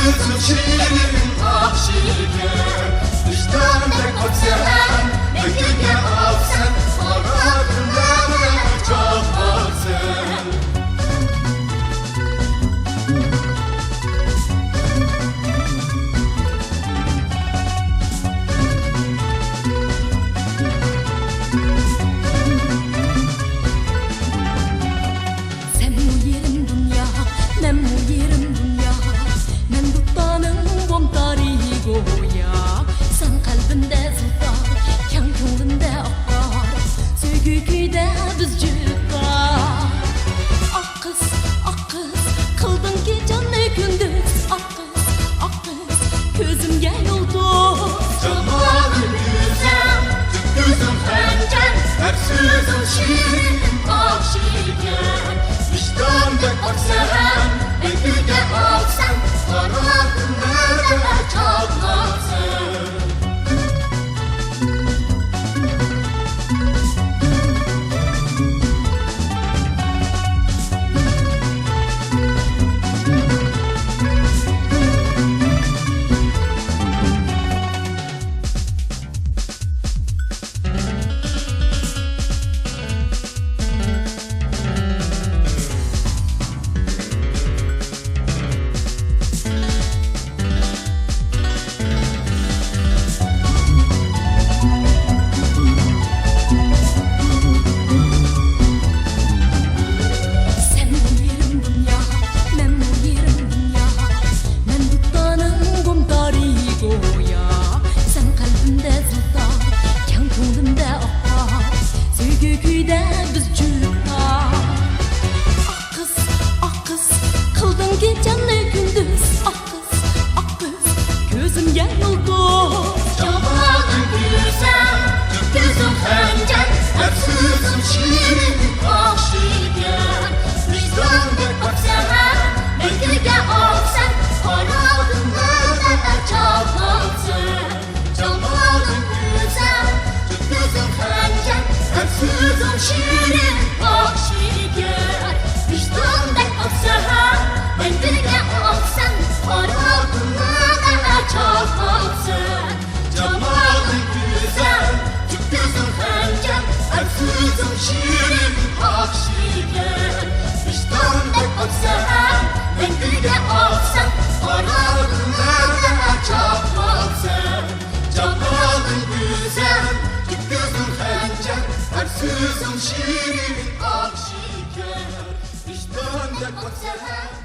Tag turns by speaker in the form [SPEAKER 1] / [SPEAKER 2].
[SPEAKER 1] Arsızım şirin ah şeker Dıştan da korksan ne gülge alsan Aradığında çok baksın Arsızım şirin ah şeker Dıştan da korksan ne gülge alsan Aradığında da çok baksın Arsızım şirin ah şeker Dıştan da korksan ne gülge alsan Aradığında da çok baksın Camalın güzel gözün hancan Arsızım şirin ah şeker Dıştan da korksan ne gülge alsan Aradığında da çok baksın Camalın güzel gözün hancan Arsızım şirin ah şeker Dıştan da korksan ne gülge alsan Aradığında da çok baksın Camalın güzel gözün hancan Arsızım şirin ah şeker Dıştan da korksan